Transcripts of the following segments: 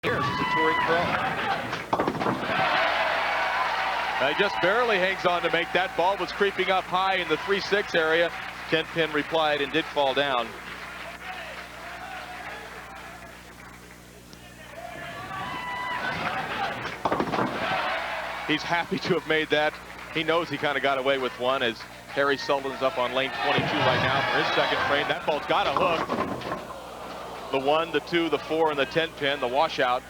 years as a touring pro. He just barely hangs on to make that. Ball was creeping up high in the 3-6 area. 10-pin replied and did fall down. He's happy to have made that. He knows he kind of got away with one as Harry Sullins up on lane 22 right now for his second frame. That ball's got a hook. The 1, the 2, the 4, and the 10-pin, the washout.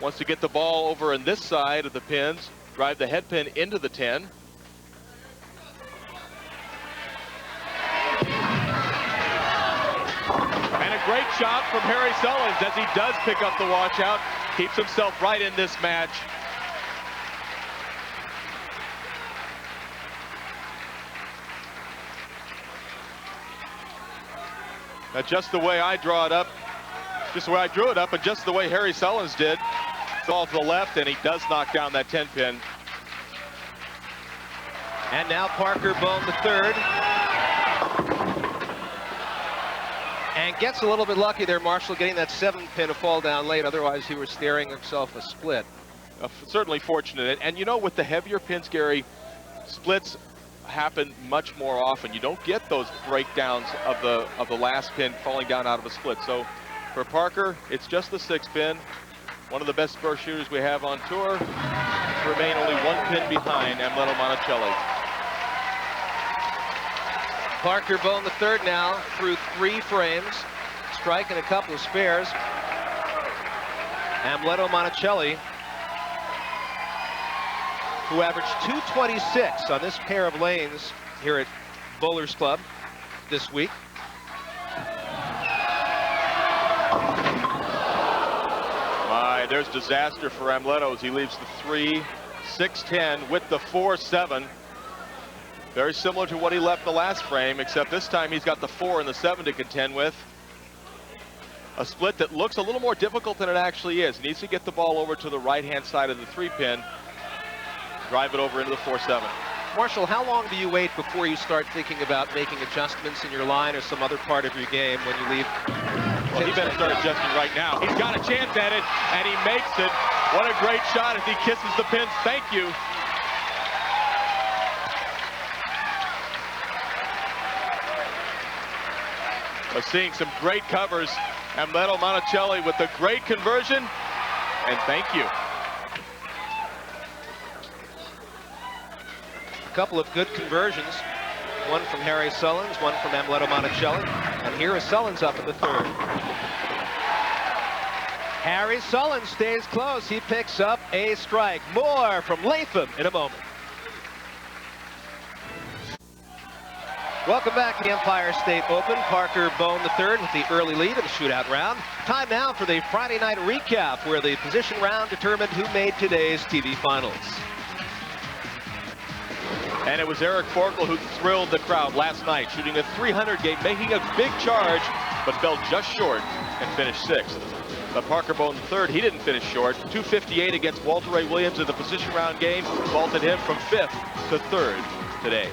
Wants to get the ball over on this side of the pins, drive the head pin into the 10. And a great shot from Harry Sullins as he does pick up the washout, keeps himself right in this match. Now just the way I draw it up, just the way I drew it up, and just the way Harry Sullins did. It's all to the left, and he does knock down that 10-pin. And now Parker Bohn the third. And gets a little bit lucky there, Marshall, getting that 7-pin to fall down late. Otherwise, he was staring himself a split. Certainly fortunate. And you know, with the heavier pins, Gary, splits happen much more often. You don't get those breakdowns of the last pin falling down out of a split. So for Parker, it's just the 6-pin. One of the best spur shooters we have on tour. To remain only 1 pin behind Amleto Monacelli. Parker Bohn the third now through 3 frames, striking a couple of spares. Amleto Monacelli, who averaged 226 on this pair of lanes here at Bowlers Club this week. There's disaster for Amleto as he leaves the 3, 6-10 with the 4-7. Very similar to what he left the last frame, except this time he's got the 4 and the 7 to contend with. A split that looks a little more difficult than it actually is. Needs to get the ball over to the right-hand side of the 3-pin, drive it over into the 4-7. Marshall, how long do you wait before you start thinking about making adjustments in your line or some other part of your game when you leave? Well, he better start adjusting right now. He's got a chance at it, and he makes it. What a great shot as he kisses the pins. Thank you. We're seeing some great covers. Amleto Monacelli with the great conversion, and thank you. A couple of good conversions. One from Harry Sullins, one from Amleto Monacelli. And here is Sullins up in the third. Harry Sullins stays close. He picks up a strike. More from Latham in a moment. Welcome back to the Empire State Open. Parker Bohn III with the early lead in the shootout round. Time now for the Friday night recap, where the position round determined who made today's TV finals. And it was Eric Forkel who thrilled the crowd last night, shooting a 300 game, making a big charge, but fell just short and finished 6th. But Parker Bohn III, he didn't finish short. 258 against Walter Ray Williams in the position round game, vaulted him from 5th to 3rd today.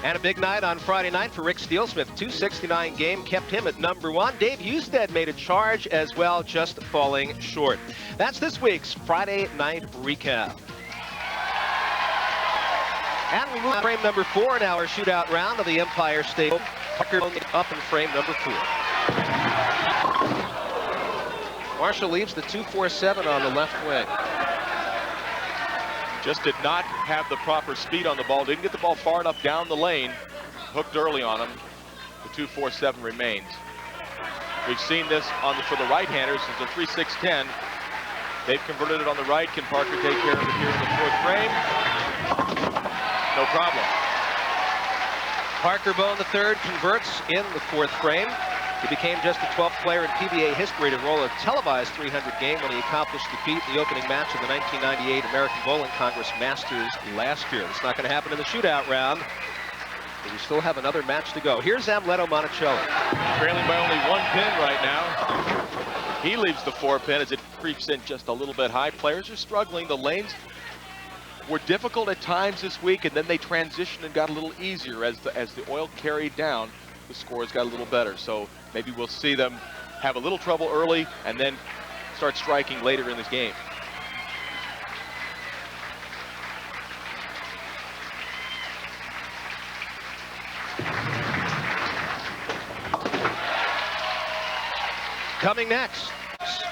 And a big night on Friday night for Rick Steelsmith. 269 game kept him at number 1. Dave Husted made a charge as well, just falling short. That's this week's Friday night recap. And we move to frame number 4 in our shootout round of the Empire State Open. Parker up in frame number 4. Marshall leaves the 2-4-7 on the left wing. Just did not have the proper speed on the ball. Didn't get the ball far enough down the lane. Hooked early on him. The 2-4-7 remains. We've seen this for the right-handers since the 3-6-10. They've converted it on the right. Can Parker take care of it here in the 4th frame? No problem. Parker Bohn III converts in the 4th frame. He became just the 12th player in PBA history to roll a televised 300 game when he accomplished defeat in the opening match of the 1998 American Bowling Congress Masters last year. It's not going to happen in the shootout round, but we still have another match to go. Here's Amleto Monacelli. Trailing by only 1 pin right now. He leaves the 4-pin as it creeps in just a little bit high. Players are struggling. The lanes were difficult at times this week, and then they transitioned and got a little easier as the oil carried down. The scores got a little better, so maybe we'll see them have a little trouble early and then start striking later in this game. Coming next.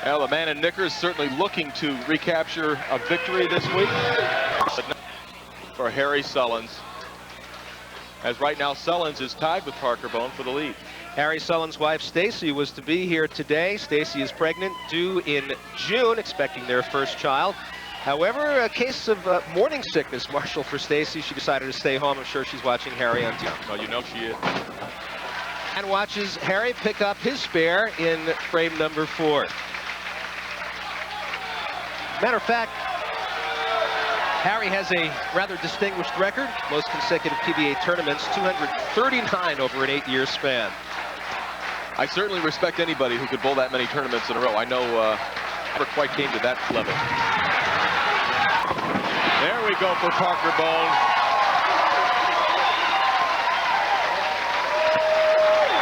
Well, the man in knickers certainly looking to recapture a victory this week for Harry Sullins. As right now, Sullins is tied with Parker Bohn for the lead. Harry Sullins' wife, Stacy, was to be here today. Stacy is pregnant, due in June, expecting their first child. However, a case of morning sickness, Marshall, for Stacy. She decided to stay home. I'm sure she's watching Harry on TV. Well, you know she is. And watches Harry pick up his spare in frame number 4. Matter of fact, Harry has a rather distinguished record. Most consecutive PBA tournaments, 239 over an 8-year span. I certainly respect anybody who could bowl that many tournaments in a row. I know never quite came to that level. There we go for Parker Bohn.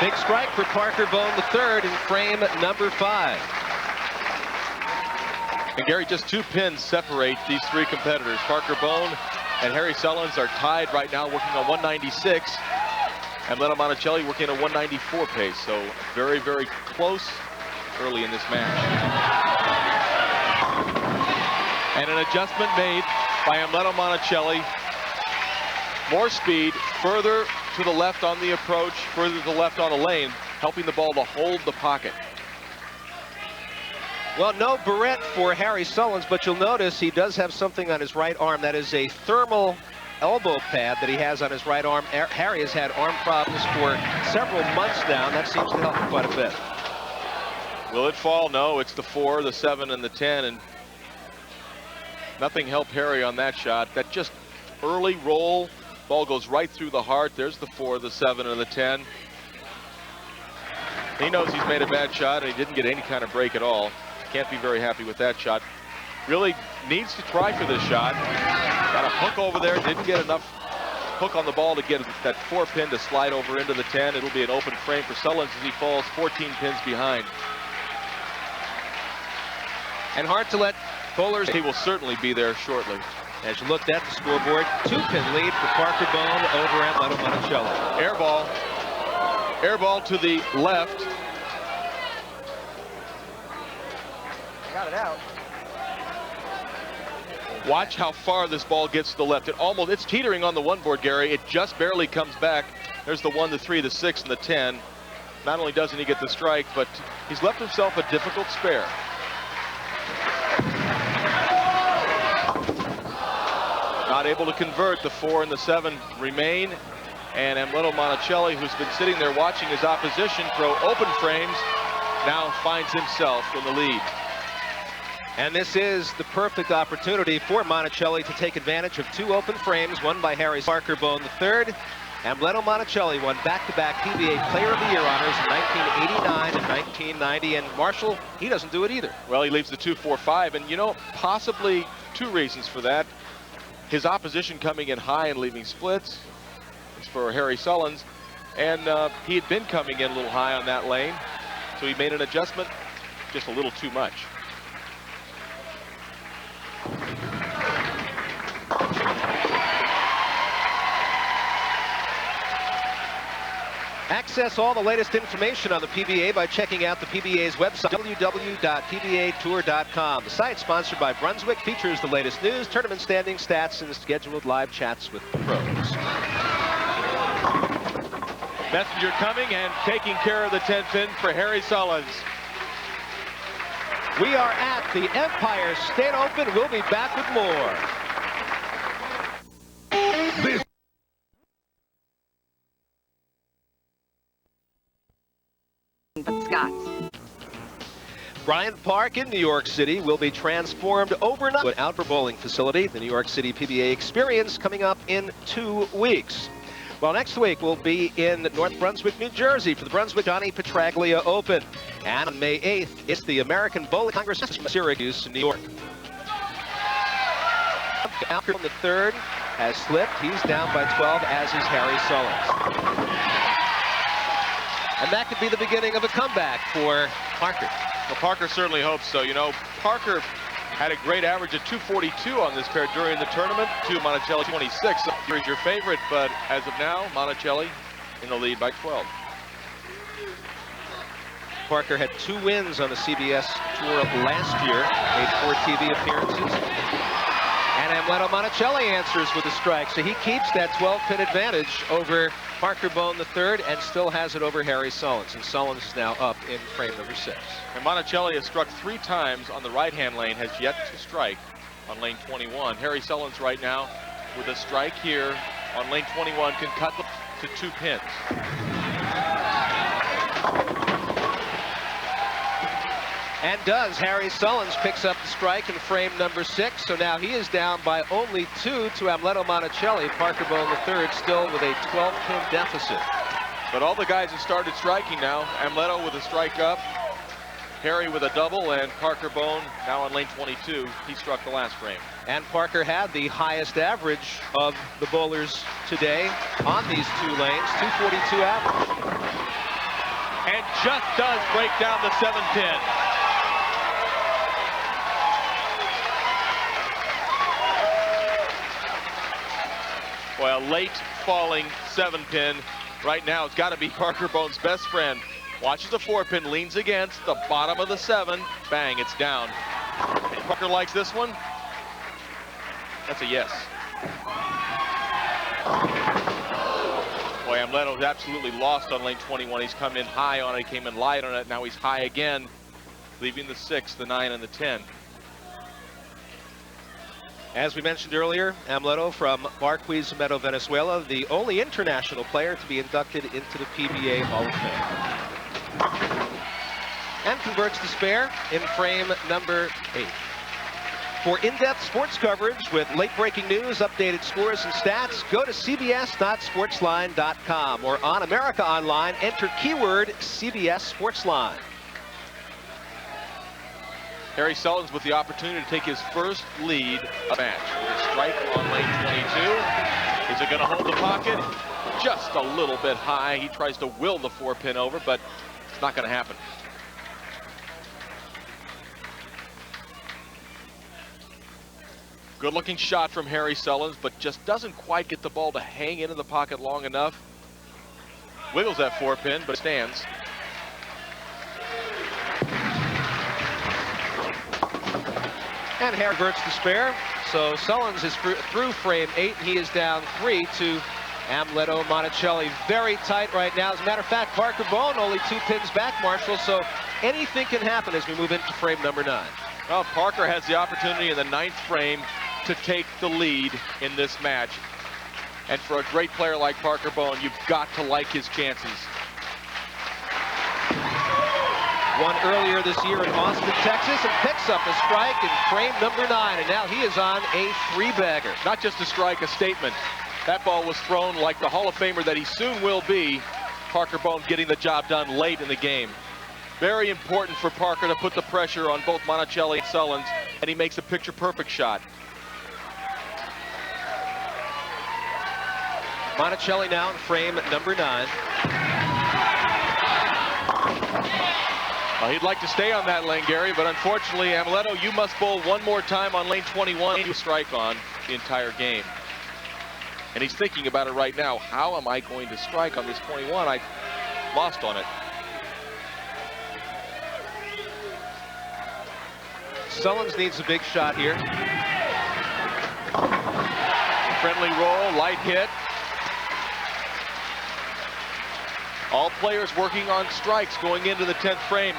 Big strike for Parker Bohn III in frame number 5. And Gary, just 2 pins separate these 3 competitors. Parker Bohn and Harry Sullins are tied right now, working on 196. And Monacelli working at a 194 pace. So very, very close early in this match. And an adjustment made by Amleto Monacelli. More speed, further to the left on the approach, further to the left on the lane, helping the ball to hold the pocket. Well, no barrette for Harry Sullins, but you'll notice he does have something on his right arm. That is a thermal elbow pad that he has on his right arm. Harry has had arm problems for several months now, and that seems to help him quite a bit. Will it fall? No, it's the 4, the 7, and the 10, and nothing helped Harry on that shot. That just early roll, ball goes right through the heart. There's the 4, the 7, and the 10. He knows he's made a bad shot, and he didn't get any kind of break at all. Can't be very happy with that shot. Really needs to try for this shot. Got a hook over there, didn't get enough hook on the ball to get that 4 pin to slide over into the 10. It'll be an open frame for Sullins as he falls 14 pins behind. And hard to let bowlers. He will certainly be there shortly. As you looked at the scoreboard, 2-pin lead for Parker Bohn over Amleto Monacelli. Air ball. Air ball to the left. Got it out. Watch how far this ball gets to the left. It's teetering on the 1 board, Gary. It just barely comes back. There's the 1, the 3, the 6, and the 10. Not only doesn't he get the strike, but he's left himself a difficult spare. Not able to convert. The 4 and the 7 remain. And Amleto Monacelli, who's been sitting there watching his opposition throw open frames, now finds himself in the lead. And this is the perfect opportunity for Monacelli to take advantage of 2 open frames, one by Harry Parker Bohn III. Amleto Monacelli won back-to-back PBA Player of the Year honors in 1989 and 1990. And Marshall, he doesn't do it either. Well, he leaves the 2-4-5, and you know, possibly 2 reasons for that. His opposition coming in high and leaving splits. It's for Harry Sullins, and he had been coming in a little high on that lane, so he made an adjustment, just a little too much. Access all the latest information on the PBA by checking out the PBA's website, www.pbatour.com. The site, sponsored by Brunswick, features the latest news, tournament standings, stats, and scheduled live chats with the pros. Messenger coming and taking care of the 10 pin for Harry Sullins. We are at the Empire State Open. We'll be back with more. But Scott's. Bryant Park in New York City will be transformed overnight to an outdoor bowling facility. The New York City PBA Experience coming up in 2 weeks. Well, next week we'll be in North Brunswick, New Jersey for the Brunswick Johnny Petraglia Open. And on May 8th, it's the American Bowling Congress in Syracuse, New York. Amleto the third has slipped. He's down by 12, as is Harry Sullins. And that could be the beginning of a comeback for Parker. Well, Parker certainly hopes so. You know, Parker had a great average of 242 on this pair during the tournament to Monacelli 26. So here's your favorite, but as of now, Monacelli in the lead by 12. Parker had 2 wins on the CBS Tour last year, made 4 TV appearances. And Amleto Monacelli answers with a strike, so he keeps that 12-pin advantage over Parker Bohn III and still has it over Harry Sullins. And Sullins is now up in frame number 6. And Monacelli has struck 3 times on the right-hand lane, has yet to strike on lane 21. Harry Sullins right now with a strike here on lane 21 can cut to 2 pins. And does. Harry Sullins picks up the strike in frame number 6, so now he is down by only 2 to Amleto Monacelli. Parker Bohn III still with a 12-pin deficit. But all the guys have started striking now. Amleto with a strike up, Harry with a double, and Parker Bohn now on lane 22. He struck the last frame. And Parker had the highest average of the bowlers today on these 2 lanes, 242 average. And just does break down the 7-pin. Well, late falling 7-pin. Right now, it's got to be Parker Bohn's best friend. Watches the 4-pin, leans against the bottom of the 7. Bang, it's down. And Parker likes this one. That's a yes. Boy, Amleto's absolutely lost on lane 21. He's come in high on it, he came in light on it. Now he's high again, leaving the 6, the 9, and the 10. As we mentioned earlier, Amleto from Barquisimeto, Venezuela, the only international player to be inducted into the PBA Hall of Fame. And converts to spare in frame number 8. For in-depth sports coverage with late-breaking news, updated scores, and stats, go to cbs.sportsline.com or on America Online, enter keyword CBS Sportsline. Harry Sullins with the opportunity to take his first lead of the match. With a strike on lane 22. Is it going to hold the pocket? Just a little bit high. He tries to will the 4-pin over, but it's not going to happen. Good looking shot from Harry Sullins, but just doesn't quite get the ball to hang into the pocket long enough. Wiggles that 4-pin, but stands. And Harry converts to spare. So Sullins is through frame 8. He is down 3 to Amleto Monacelli. Very tight right now. As a matter of fact, Parker Bohn only 2 pins back, Marshall. So anything can happen as we move into frame number 9. Well, Parker has the opportunity in the 9th frame to take the lead in this match. And for a great player like Parker Bohn, you've got to like his chances. Won earlier this year in Austin, Texas, and picks up a strike in frame number 9, and now he is on a 3-bagger. Not just a strike, a statement. That ball was thrown like the Hall of Famer that he soon will be. Parker Bohn getting the job done late in the game. Very important for Parker to put the pressure on both Monacelli and Sullins, and he makes a picture-perfect shot. Monacelli now in frame number 9. Well, he'd like to stay on that lane, Gary, but unfortunately, Amleto, you must bowl one more time on lane 21 to strike on the entire game. And he's thinking about it right now. How am I going to strike on this 21? I lost on it. Sullins needs a big shot here. Friendly roll, light hit. All players working on strikes going into the 10th frame.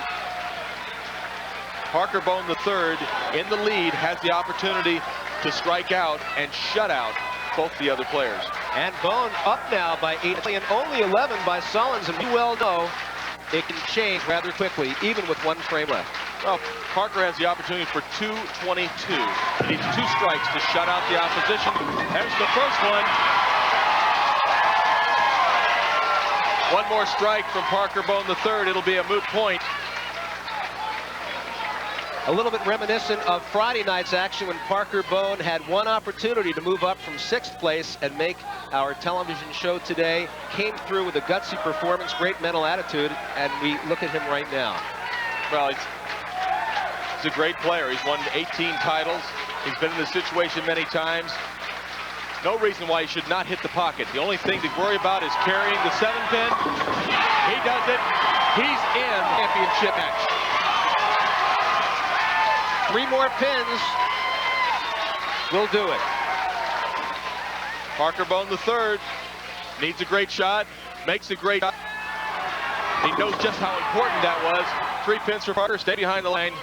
Parker Bohn III in the lead has the opportunity to strike out and shut out both the other players. And Bohn up now by 8 and only 11 by Sullins, and you well know it can change rather quickly, even with 1 frame left. Well, Parker has the opportunity for 222. He needs 2 strikes to shut out the opposition. There's the first one. One more strike from Parker Bohn III. It'll be a moot point. A little bit reminiscent of Friday night's action when Parker Bohn had one opportunity to move up from 6th place and make our television show today. Came through with a gutsy performance, great mental attitude, and we look at him right now. Well, he's a great player. He's won 18 titles. He's been in this situation many times. No reason why he should not hit the pocket. The only thing to worry about is carrying the 7-pin. He does it. He's in the championship match. 3 more pins will do it. Parker Bohn III needs a great shot, makes a great shot. He knows just how important that was. 3 pins for Parker. Stay behind the lane.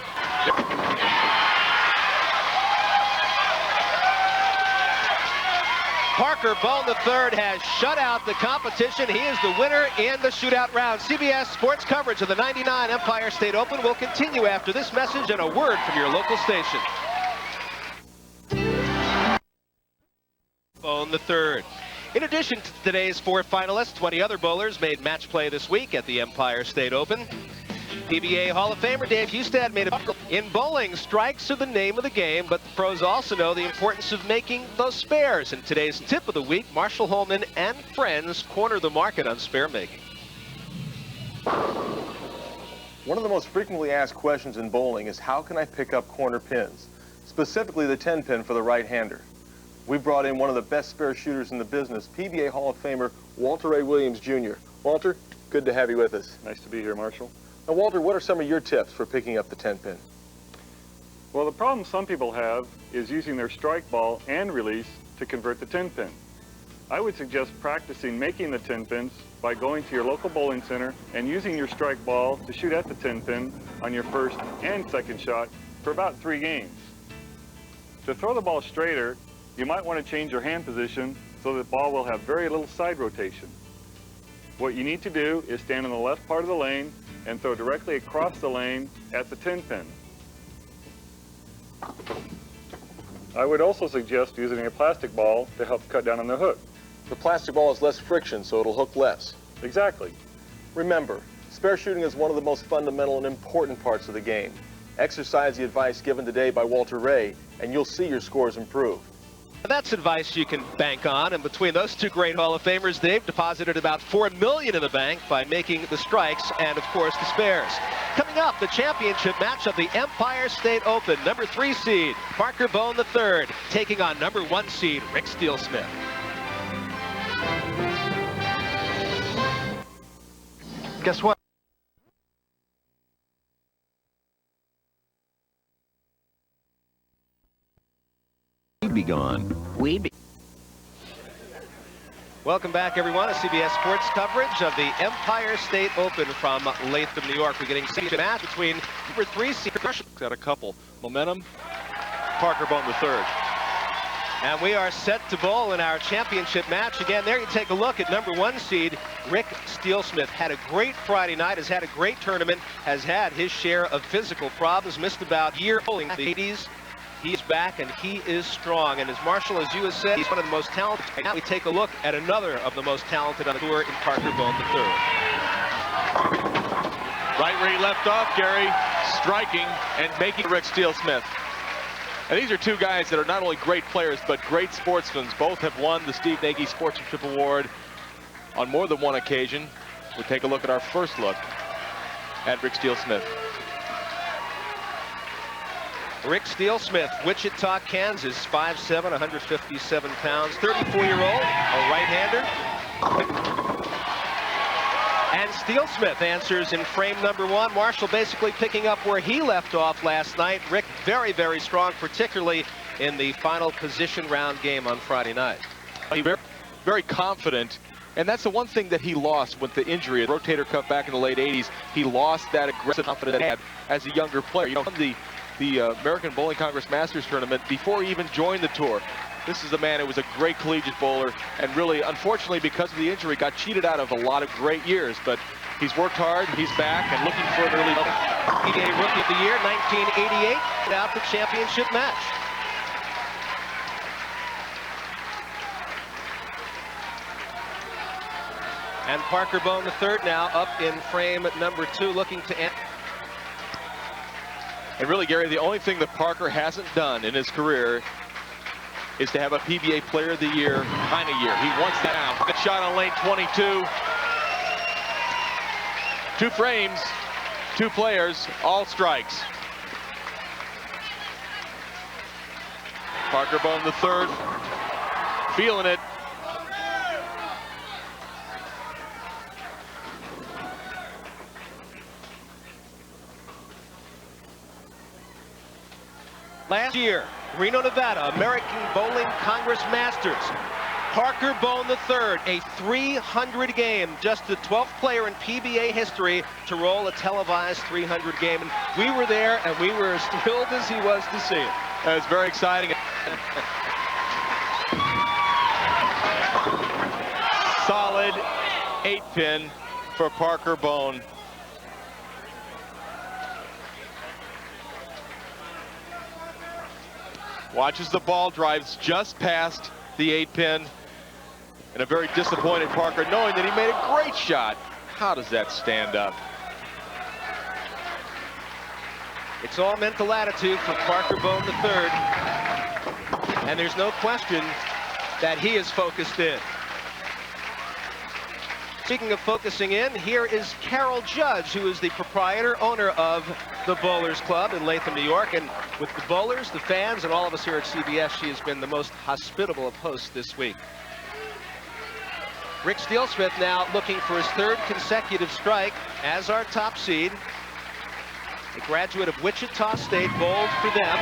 Parker Bohn III has shut out the competition. He is the winner in the shootout round. CBS Sports coverage of the '99 Empire State Open will continue after this message and a word from your local station. Bohn III. In addition to today's 4 finalists, 20 other bowlers made match play this week at the Empire State Open. PBA Hall of Famer Dave Hustad made a... In bowling, strikes are the name of the game, but the pros also know the importance of making those spares. In today's tip of the week, Marshall Holman and friends corner the market on spare making. One of the most frequently asked questions in bowling is how can I pick up corner pins, specifically the 10-pin for the right-hander. We brought in one of the best spare shooters in the business, PBA Hall of Famer Walter A. Williams Jr. Walter, good to have you with us. Nice to be here, Marshall. Now, Walter, what are some of your tips for picking up the 10-pin? Well, the problem some people have is using their strike ball and release to convert the 10-pin. I would suggest practicing making the 10-pins by going to your local bowling center and using your strike ball to shoot at the 10-pin on your first and second shot for about 3 games. To throw the ball straighter, you might want to change your hand position so the ball will have very little side rotation. What you need to do is stand in the left part of the lane and throw directly across the lane at the 10-pin. I would also suggest using a plastic ball to help cut down on the hook. The plastic ball has less friction, so it'll hook less. Exactly. Remember, spare shooting is one of the most fundamental and important parts of the game. Exercise the advice given today by Walter Ray, and you'll see your scores improve. That's advice you can bank on, and between those 2 great Hall of Famers, they've deposited about $4 million in the bank by making the strikes and, of course, the spares. Coming up, the championship match of the Empire State Open. Number 3 seed, Parker Bohn III, taking on number 1 seed, Rick Steelsmith. Guess what? We'd be gone. Welcome back, everyone, to CBS Sports coverage of the Empire State Open from Latham, New York. We're getting a match between number 3 seed. Got a couple. Momentum, Parker Bohn III. And we are set to bowl in our championship match. Again, there you take a look at number 1 seed, Rick Steelsmith. Had a great Friday night, has had a great tournament, has had his share of physical problems, missed about a year bowling in the 80s. He is back, and he is strong. And as Marshall, as you have said, he's one of the most talented. Now we take a look at another of the most talented on the tour in Parker Bohn III. Right where he left off, Gary, striking and making Rick Steelsmith. And these are 2 guys that are not only great players, but great sportsmen. Both have won the Steve Nagy Sportsmanship Award on more than one occasion. We'll take a look at our first look at Rick Steelsmith. Rick Steelsmith, Wichita, Kansas, 5'7", 157 pounds, 34-year-old, a right-hander. And Steelsmith answers in frame number 1. Marshall basically picking up where he left off last night. Rick very, very strong, particularly in the final position round game on Friday night. Very, very confident. And that's the one thing that he lost with the injury. The rotator cuff back in the late 80s. He lost that aggressive confidence he had as a younger player. You know, the American Bowling Congress Masters Tournament before he even joined the tour. This is a man who was a great collegiate bowler and really, unfortunately, because of the injury, got cheated out of a lot of great years. But he's worked hard, he's back, and looking for an early PBA Rookie of the Year, 1988, out the championship match. And Parker Bohn III now up in frame number 2, looking to end. And really, Gary, the only thing that Parker hasn't done in his career is to have a PBA Player of the Year kind of year. He wants that out. Good shot on lane 22. 2 frames, 2 players, all strikes. Parker Bohn the third, feeling it. Last year, Reno, Nevada, American Bowling Congress Masters. Parker Bohn III, a 300 game, just the 12th player in PBA history to roll a televised 300 game. And we were there, and we were as thrilled as he was to see it. That was very exciting. Solid 8-pin for Parker Bohn. Watches the ball, drives just past the 8-pin. And a very disappointed Parker, knowing that he made a great shot. How does that stand up? It's all mental attitude for Parker Bohn III. And there's no question that he is focused in. Speaking of focusing in, here is Carol Judge, who is the proprietor, owner of the Bowlers Club in Latham, New York. And with the bowlers, the fans, and all of us here at CBS, she has been the most hospitable of hosts this week. Rick Steelsmith now looking for his 3rd consecutive strike as our top seed. A graduate of Wichita State, bowled for them.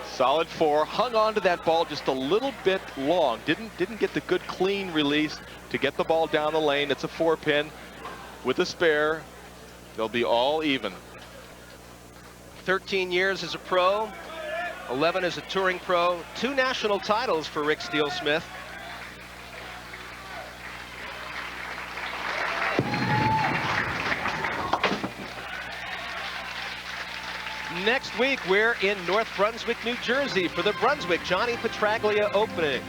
Solid 4, hung on to that ball just a little bit long. Didn't get the good clean release to get the ball down the lane. It's a 4-pin with a spare. They'll be all even. 13 years as a pro, 11 as a touring pro, 2 national titles for Rick Steelsmith. Next week, we're in North Brunswick, New Jersey for the Brunswick Johnny Petraglia Open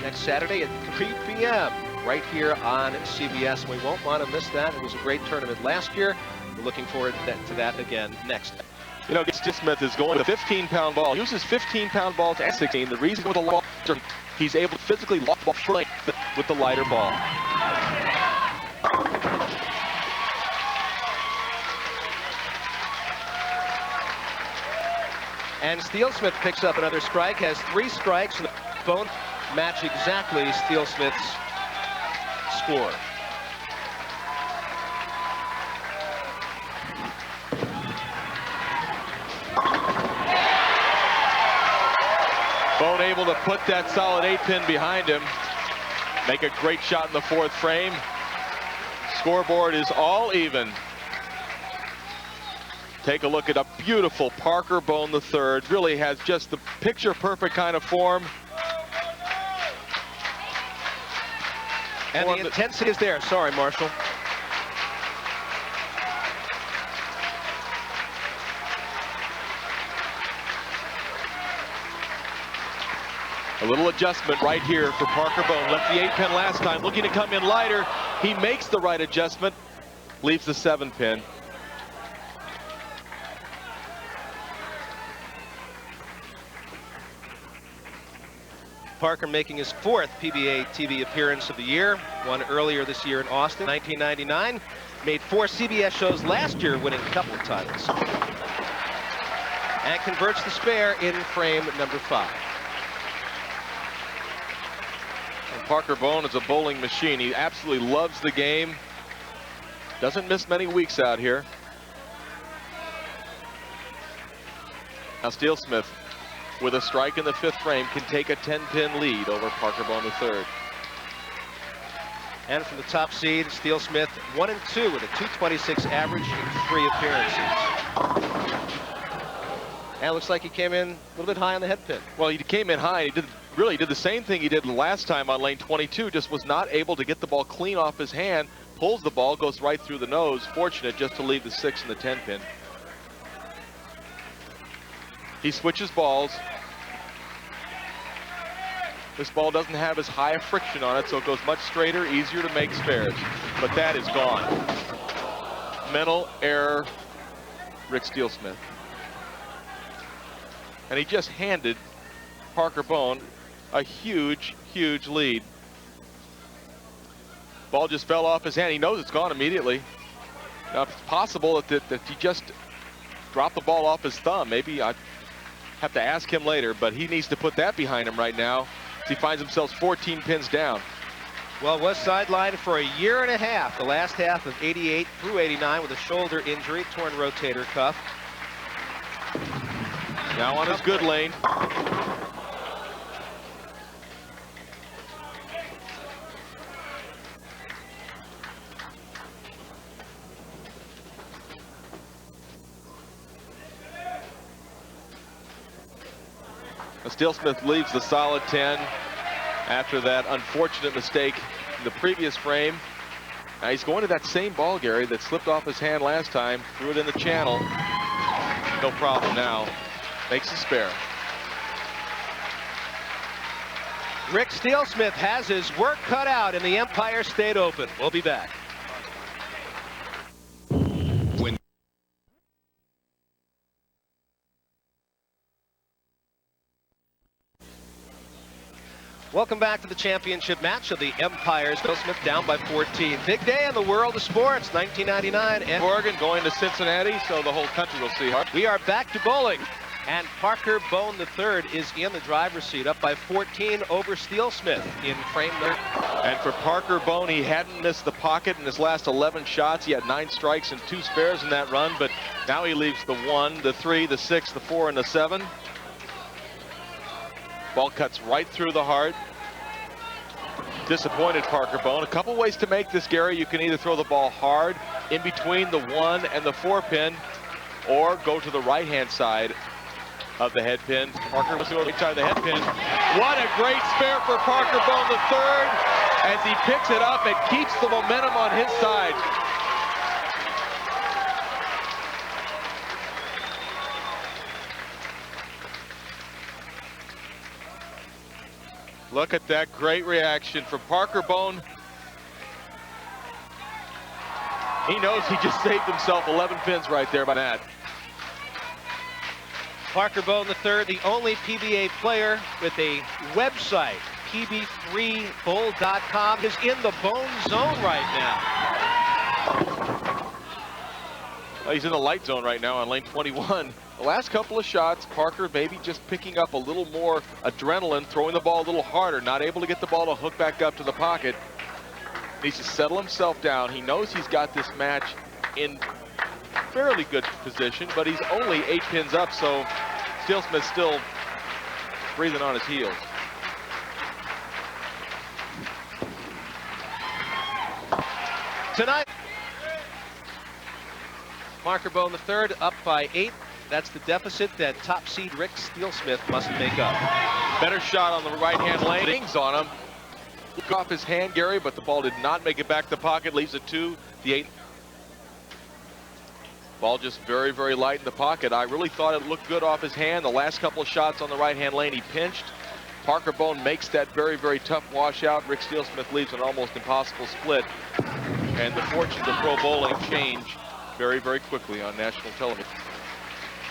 next Saturday at 3 p.m. right here on CBS. We won't want to miss that. It was a great tournament last year. We're looking forward to that again next. You know, Steelsmith is going with a 15-pound ball. He uses 15-pound balls at 16. The reason with a long, he's able to physically lock the ball with the lighter ball. And Steelsmith picks up another strike, has 3 strikes, and both match exactly Steelsmith's score. Bohn able to put that solid 8-pin behind him. Make a great shot in the 4th frame. Scoreboard is all even. Take a look at a beautiful Parker Bohn III. Really has just the picture-perfect kind of form. And the intensity is there. Sorry, Marshall. A little adjustment right here for Parker Bohn. Left the 8-pin last time, looking to come in lighter. He makes the right adjustment, leaves the 7-pin. Parker making his 4th PBA TV appearance of the year, one earlier this year in Austin, 1999. Made 4 CBS shows last year, winning a couple of titles. And converts the spare in frame number 5. And Parker Bohn is a bowling machine. He absolutely loves the game. Doesn't miss many weeks out here. Now Steelsmith, with a strike in the 5th frame, can take a 10-pin lead over Parker Bohn III. And from the top seed, Steelsmith 1-2 with a 226 average in 3 appearances. And it looks like he came in a little bit high on the head pin. Well, he came in high. He did the same thing he did last time on lane 22. Just was not able to get the ball clean off his hand. Pulls the ball, goes right through the nose. Fortunate just to leave the 6 and the 10-pin. He switches balls. This ball doesn't have as high a friction on it, so it goes much straighter, easier to make spares. But that is gone. mental error, Rick Steelsmith. And he just handed Parker Bohn a huge, huge lead. Ball just fell off his hand. He knows it's gone immediately. Now, it's possible that he just dropped the ball off his thumb. Maybe I have to ask him later, but he needs to put that behind him right now as he finds himself 14 pins down. Well, was sidelined for a year and a half, the last half of 88 through 89 with a shoulder injury, torn rotator cuff. Now on his good lane. Steelsmith leaves the solid 10 after that unfortunate mistake in the previous frame. Now he's going to that same ball, Gary, that slipped off his hand last time, threw it in the channel. No problem now. Makes a spare. Rick Steelsmith has his work cut out in the Empire State Open. We'll be back. Welcome back to the championship match of the Empire. Steelsmith down by 14. Big day in the world of sports, 1999. And Oregon going to Cincinnati, so the whole country will see her. We are back to bowling. And Parker Bohn III is in the driver's seat, up by 14 over Steelsmith in frame there. And for Parker Bohn, he hadn't missed the pocket in his last 11 shots. He had 9 strikes and 2 spares in that run, but now he leaves the 1, the 3, the 6, the 4, and the 7. Ball cuts right through the heart. Disappointed Parker Bohn. A couple ways to make this, Gary. You can either throw the ball hard in between the 1 and the 4 pin, or go to the right-hand side of the head pin. Parker was going to the head pin. What a great spare for Parker Bohn III as he picks it up and keeps the momentum on his side. Look at that great reaction from Parker Bohn. He knows he just saved himself 11 pins right there by that. Parker Bohn III, the only PBA player with a website, pb3bowl.com, is in the Bohn zone right now. Well, he's in the light zone right now on lane 21. The last couple of shots, Parker maybe just picking up a little more adrenaline, throwing the ball a little harder, not able to get the ball to hook back up to the pocket. Needs to settle himself down. He knows he's got this match in fairly good position, but he's only 8 pins up, so Steelsmith's still breathing on his heels. Tonight, Parker Bohn III up by 8. That's the deficit that top seed Rick Steelsmith must make up. Better shot on the right-hand lane. Rings on him. Took off his hand, Gary, but the ball did not make it back to the pocket. Leaves a 2, the 8. Ball just very, very light in the pocket. I really thought it looked good off his hand. The last couple of shots on the right-hand lane, he pinched. Parker Bohn makes that very, very tough washout. Rick Steelsmith leaves an almost impossible split. And the fortunes of pro bowling change very, very quickly on national television.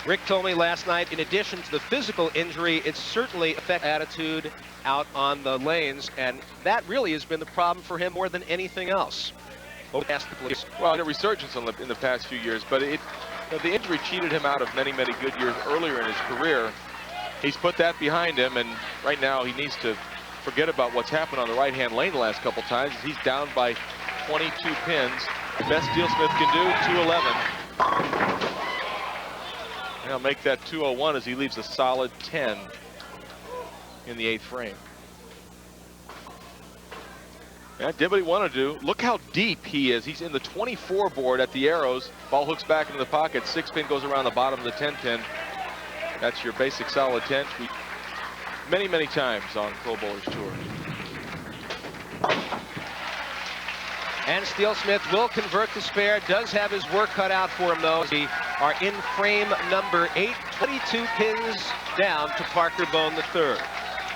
Rick told me last night, in addition to the physical injury, it certainly affects attitude out on the lanes, and that really has been the problem for him more than anything else. Well, a resurgence in the past few years, but the injury cheated him out of many, many good years earlier in his career. He's put that behind him, and right now he needs to forget about what's happened on the right-hand lane the last couple times. He's down by 22 pins. The best Steelsmith can do, 211. And he'll make that 201 as he leaves a solid 10 in the 8th frame. Yeah, did what he wanted to do. Look how deep he is. He's in the 24 board at the arrows. Ball hooks back into the pocket. 6 pin goes around the bottom of the 10 pin. That's your basic solid 10. Many, many times on Pro Bowlers Tour. And Steelsmith will convert the spare. Does have his work cut out for him, though. We are in frame number 8, 22 pins down to Parker Bohn III.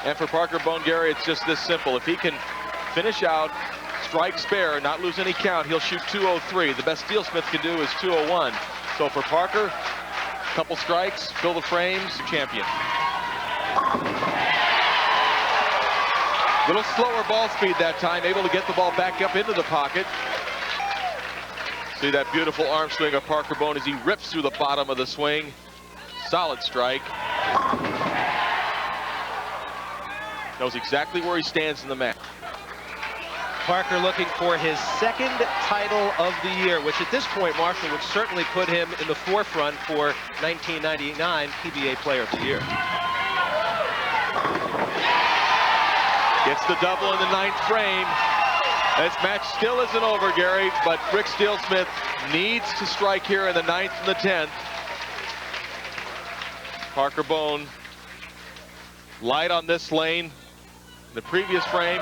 And for Parker Bohn, Gary, it's just this simple. If he can finish out strike spare, not lose any count, he'll shoot 203. The best Steelsmith can do is 201. So for Parker, couple strikes, fill the frames, champion. Little slower ball speed that time, able to get the ball back up into the pocket. See that beautiful arm swing of Parker Bohn as he rips through the bottom of the swing. Solid strike. Knows exactly where he stands in the match. Parker looking for his second title of the year, which at this point, Marshall, would certainly put him in the forefront for 1999 PBA Player of the Year. Gets the double in the 9th frame. This match still isn't over, Gary, but Rick Steelsmith needs to strike here in the 9th and the 10th. Parker Bohn light on this lane. The previous frame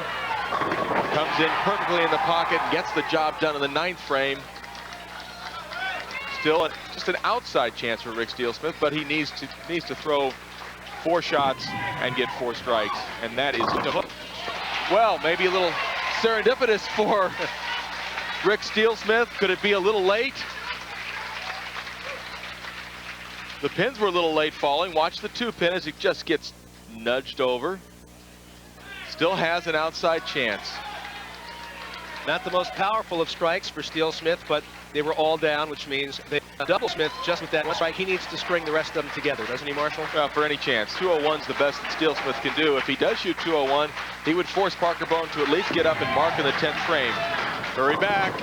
comes in perfectly in the pocket and gets the job done in the 9th frame. Still just an outside chance for Rick Steelsmith, but he needs to throw 4 shots and get 4 strikes, and that is well, maybe a little serendipitous for Rick Steelsmith. Could it be a little late? The pins were a little late falling. Watch the 2-pin as it just gets nudged over. Still has an outside chance. Not the most powerful of strikes for Steelsmith, but they were all down, which means they double Smith just with that one strike. He needs to string the rest of them together, doesn't he, Marshall? Well, for any chance. 201's the best that Steelsmith can do. If he does shoot 201, he would force Parker Bohn to at least get up and mark in the 10th frame. Hurry back.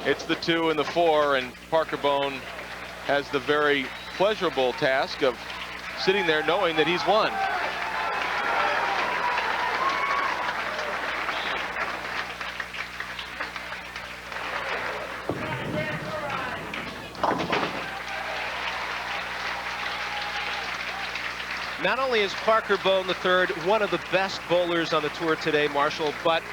It's the 2 and the 4, and Parker Bohn has the very pleasurable task of sitting there knowing that he's won. Not only is Parker Bohn III one of the best bowlers on the tour today, Marshall, but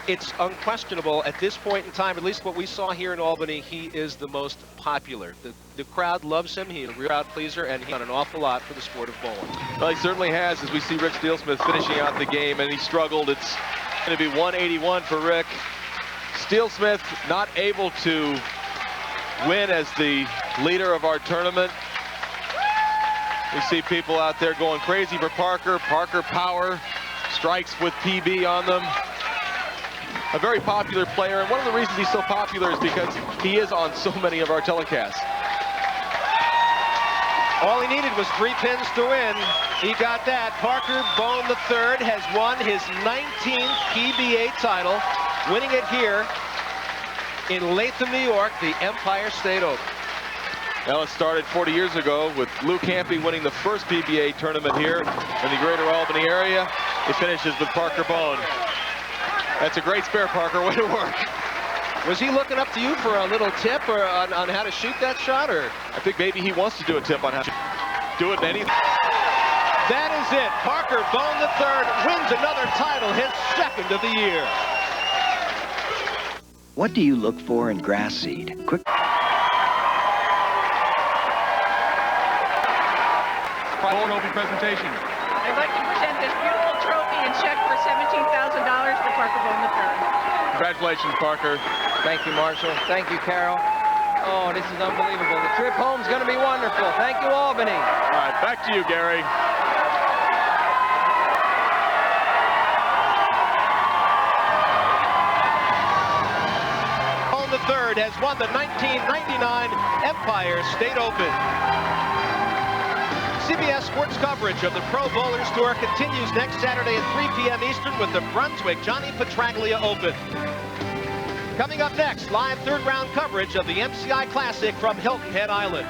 it's unquestionable at this point in time, at least what we saw here in Albany, he is the most popular. The crowd loves him. He's a real crowd pleaser, and he's done an awful lot for the sport of bowling. Well, he certainly has, as we see Rick Steelsmith finishing out the game, and he struggled. It's going to be 181 for Rick. Steelsmith not able to win as the leader of our tournament. We see people out there going crazy for Parker. Parker power, strikes with PB on them. A very popular player, and one of the reasons he's so popular is because he is on so many of our telecasts. All he needed was 3 pins to win. He got that. Parker Bohn III has won his 19th PBA title, winning it here in Latham, New York, the Empire State Open. Well, it started 40 years ago with Lou Campy winning the first PBA tournament here in the greater Albany area. It finishes with Parker Bohn. That's a great spare, Parker. Way to work. Was he looking up to you for a little tip or on how to shoot that shot? Or I think maybe he wants to do a tip on how to do it, Benny. That is it. Parker Bohn III wins another title, his second of the year. What do you look for in grass seed? Quick. Trophy presentation. I'd like to present this beautiful trophy and check for $17,000 to Parker Bohn III. Congratulations, Parker. Thank you, Marshall. Thank you, Carol. Oh, this is unbelievable. The trip home's going to be wonderful. Thank you, Albany. All right, back to you, Gary. Bohn III has won the 1999 Empire State Open. CBS Sports coverage of the Pro Bowlers Tour continues next Saturday at 3 p.m. Eastern with the Brunswick Johnny Petraglia Open. Coming up next, live third round coverage of the MCI Classic from Hilton Head Island.